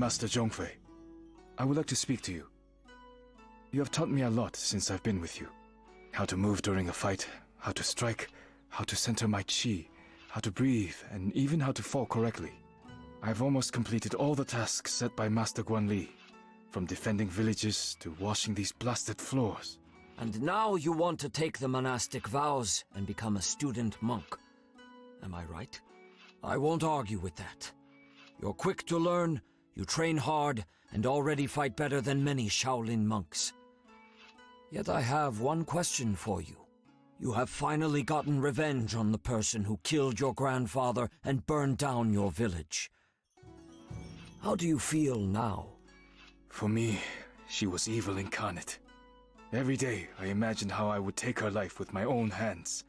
Master Zhongfei. I would like to speak to you. You have taught me a lot since I've been with you. How to move during a fight, how to strike, how to center my chi, how to breathe, and even how to fall correctly. I've almost completed all the tasks set by Master Guanli, from defending villages to washing these blasted floors. And now you want to take the monastic vows and become a student monk. Am I right? I won't argue with that. You're quick to learn, you train hard, and already fight better than many Shaolin monks. Yet I have one question for you. You have finally gotten revenge on the person who killed your grandfather and burned down your village. How do you feel now? For me, she was evil incarnate. Every day, I imagined how I would take her life with my own hands.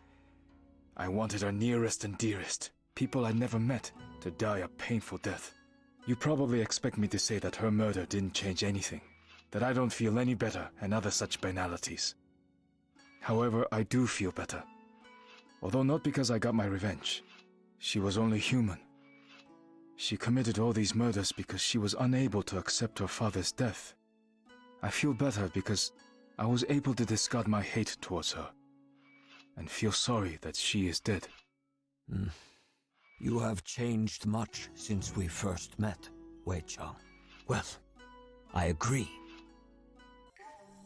I wanted her nearest and dearest, people I never met, to die a painful death. You probably expect me to say that her murder didn't change anything, that I don't feel any better and other such banalities. However, I do feel better. Although not because I got my revenge. She was only human. She committed all these murders because she was unable to accept her father's death. I feel better because I was able to discard my hate towards her, and feel sorry that she is dead. You have changed much since we first met, Wei Chang. Well, I agree.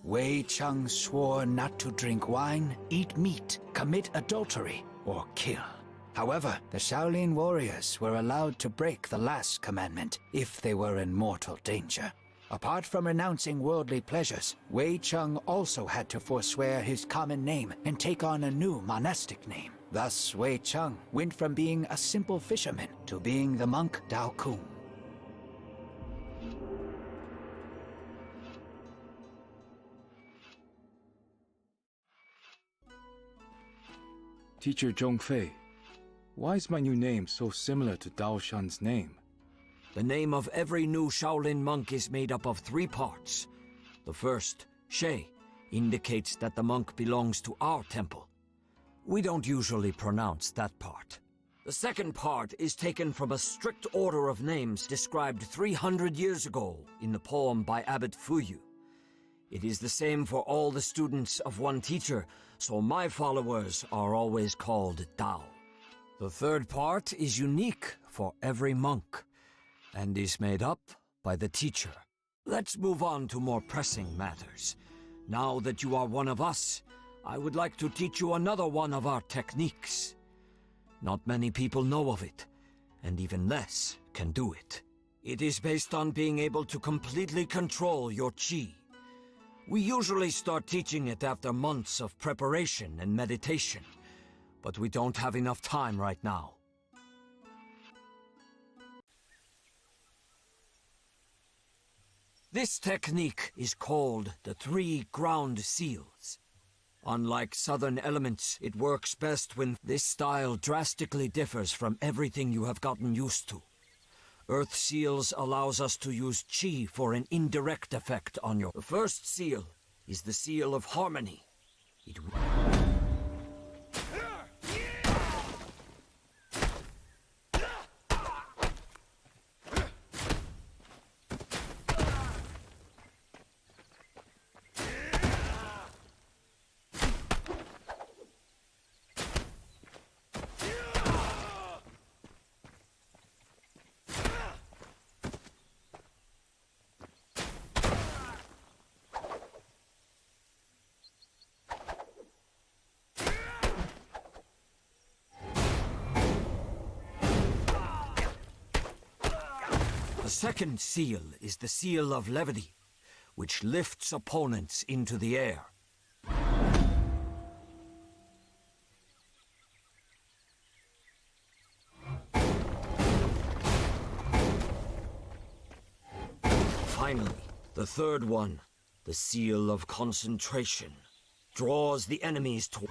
Wei Chang swore not to drink wine, eat meat, commit adultery, or kill. However, the Shaolin warriors were allowed to break the last commandment if they were in mortal danger. Apart from renouncing worldly pleasures, Wei Chang also had to forswear his common name and take on a new monastic name. Thus, Wei Chang went from being a simple fisherman to being the monk Dao Kun. Teacher Zhongfei, why is my new name so similar to Dao Shan's name? The name of every new Shaolin monk is made up of 3 parts. The first, She, indicates that the monk belongs to our temple. We don't usually pronounce that part. The second part is taken from a strict order of names described 300 years ago in the poem by Abbot Fuyu. It is the same for all the students of one teacher, so my followers are always called Dao. The third part is unique for every monk, and is made up by the teacher. Let's move on to more pressing matters. Now that you are one of us, I would like to teach you another one of our techniques. Not many people know of it, and even less can do it. It is based on being able to completely control your chi. We usually start teaching it after months of preparation and meditation, but we don't have enough time right now. This technique is called the 3 ground seals. Unlike southern elements, it works best when this style drastically differs from everything you have gotten used to. Earth seals allows us to use chi for an indirect effect on your... The first seal is the seal of harmony. It... The second seal is the seal of levity, which lifts opponents into the air. Finally, the third one, the seal of concentration, draws the enemies toward...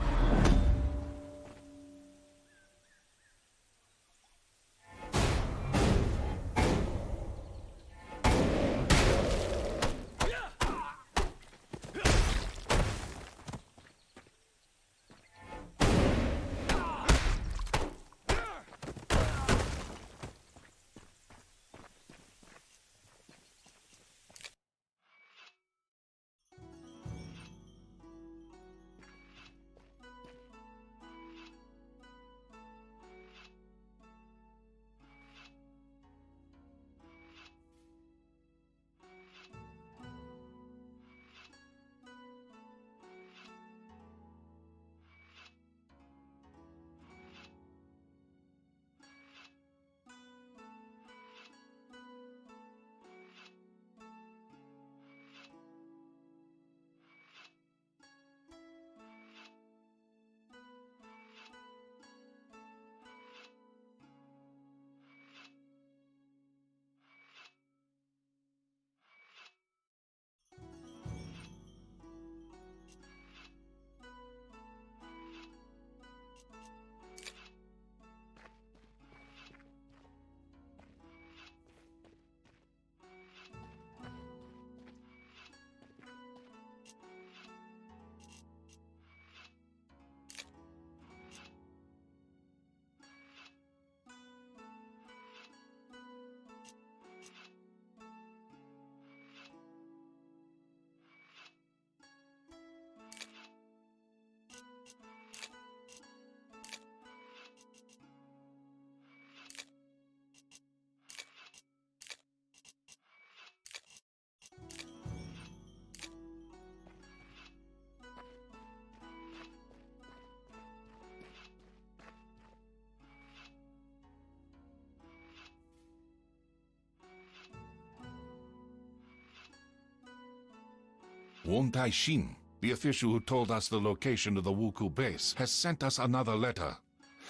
Won Tai-shin, the official who told us the location of the Wuku base, has sent us another letter.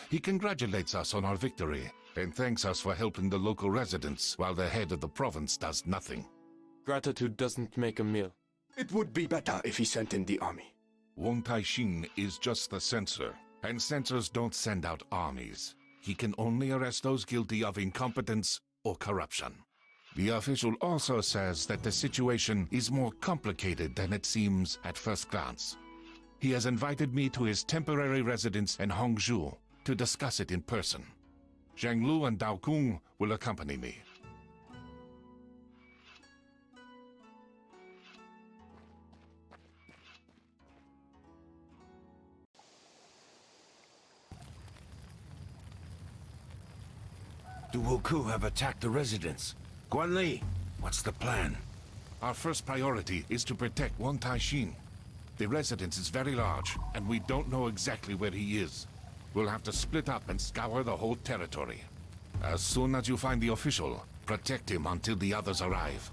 He congratulates us on our victory and thanks us for helping the local residents while the head of the province does nothing. Gratitude doesn't make a meal. It would be better if he sent in the army. Won Tai-shin is just the censor, and censors don't send out armies. He can only arrest those guilty of incompetence or corruption. The official also says that the situation is more complicated than it seems at first glance. He has invited me to his temporary residence in Hangzhou to discuss it in person. Zhang Lu and Dao Kung will accompany me. The Wuku have attacked the residence. Guan Li, what's the plan? Our first priority is to protect Won Tai-shin. The residence is very large, and we don't know exactly where he is. We'll have to split up and scour the whole territory. As soon as you find the official, protect him until the others arrive.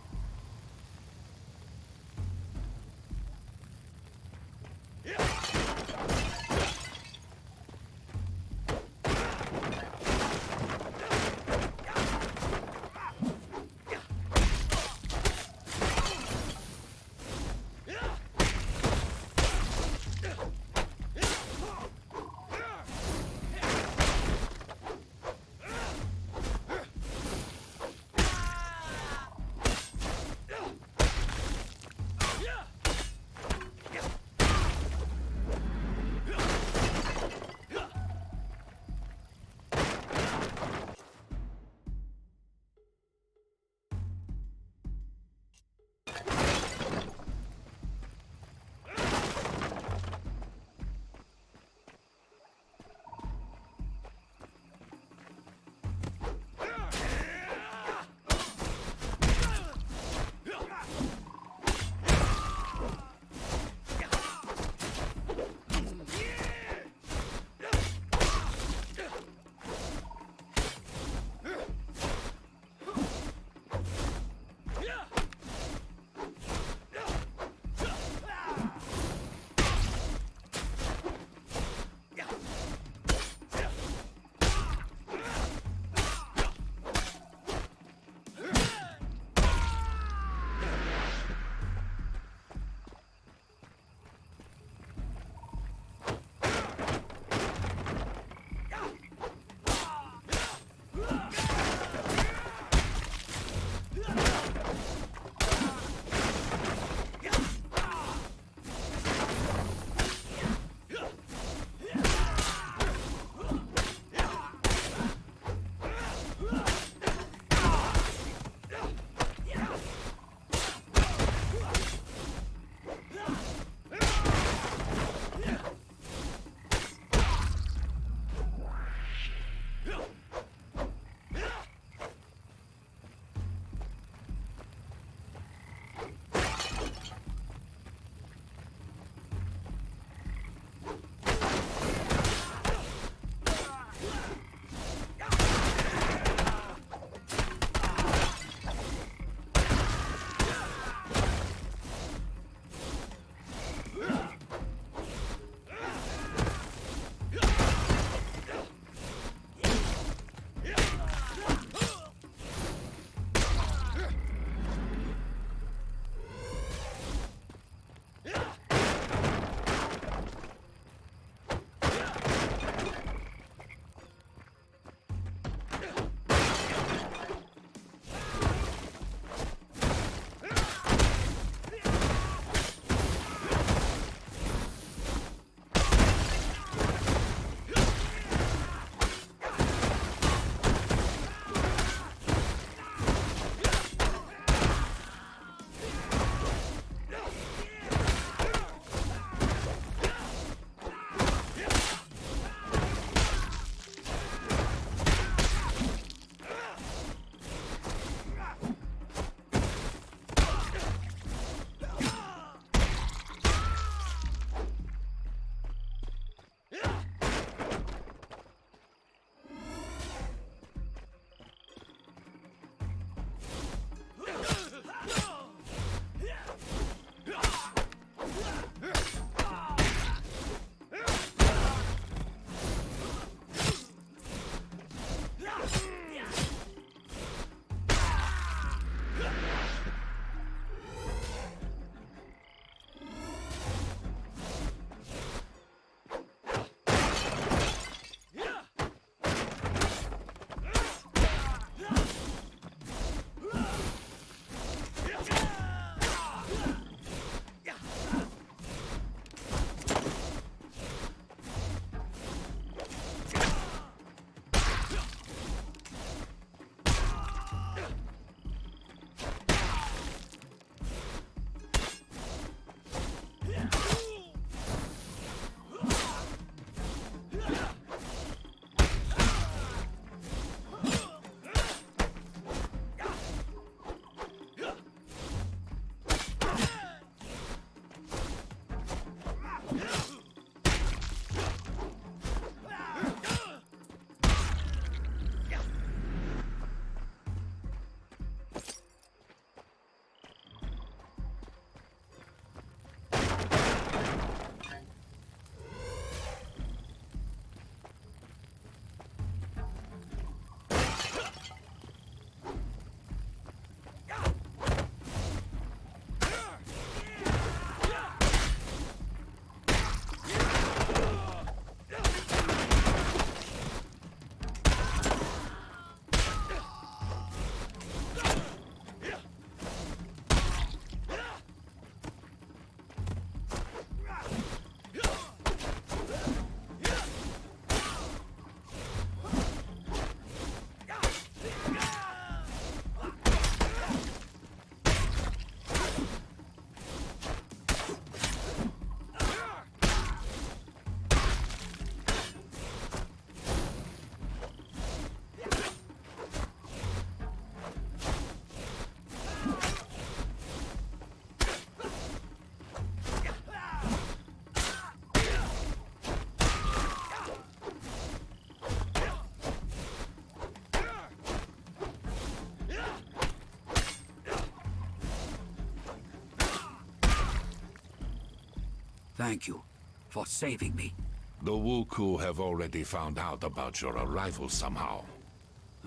Thank you for saving me. The Wuku have already found out about your arrival somehow.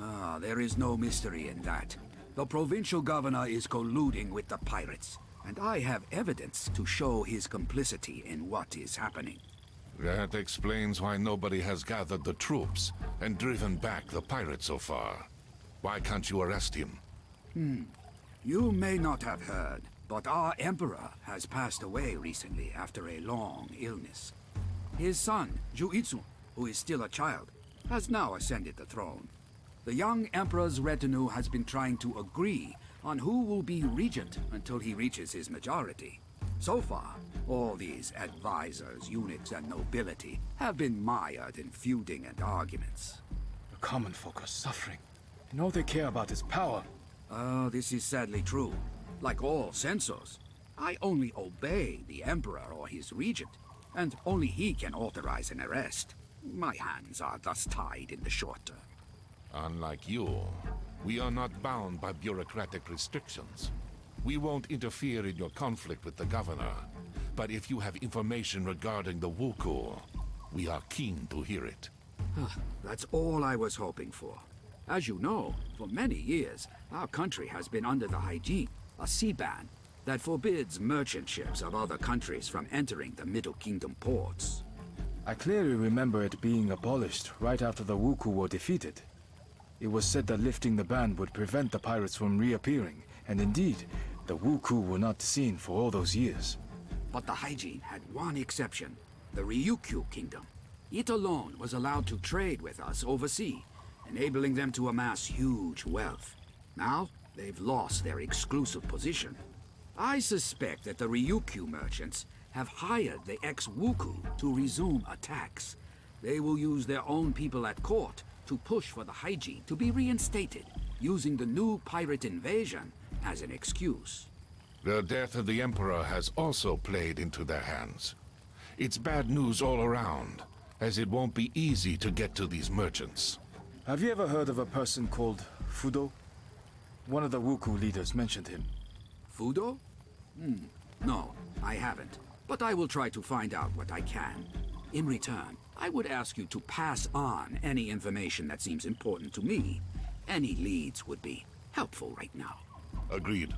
Ah, there is no mystery in that. The provincial governor is colluding with the pirates, and I have evidence to show his complicity in what is happening. That explains why nobody has gathered the troops and driven back the pirates so far. Why can't you arrest him? You may not have heard, but our emperor has passed away recently after a long illness. His son, Juitsu, who is still a child, has now ascended the throne. The young emperor's retinue has been trying to agree on who will be regent until he reaches his majority. So far, all these advisors, eunuchs, and nobility have been mired in feuding and arguments. The common folk are suffering, and all they care about is power. This is sadly true. Like all censors, I only obey the emperor or his regent, and only he can authorize an arrest. My hands are thus tied in the short term. Unlike you, we are not bound by bureaucratic restrictions. We won't interfere in your conflict with the governor, but if you have information regarding the Wuku, we are keen to hear it. That's all I was hoping for. As you know, for many years, our country has been under the hygiene, a sea ban, that forbids merchant ships of other countries from entering the Middle Kingdom ports. I clearly remember it being abolished right after the Wuku were defeated. It was said that lifting the ban would prevent the pirates from reappearing, and indeed, the Wuku were not seen for all those years. But the hygiene had one exception, the Ryukyu Kingdom. It alone was allowed to trade with us overseas, enabling them to amass huge wealth. Now, they've lost their exclusive position. I suspect that the Ryukyu merchants have hired the ex-Wuku to resume attacks. They will use their own people at court to push for the hygiene to be reinstated, using the new pirate invasion as an excuse. The death of the Emperor has also played into their hands. It's bad news all around, as it won't be easy to get to these merchants. Have you ever heard of a person called Fudo? One of the Wuku leaders mentioned him. Fudo? No, I haven't. But I will try to find out what I can. In return, I would ask you to pass on any information that seems important to me. Any leads would be helpful right now. Agreed.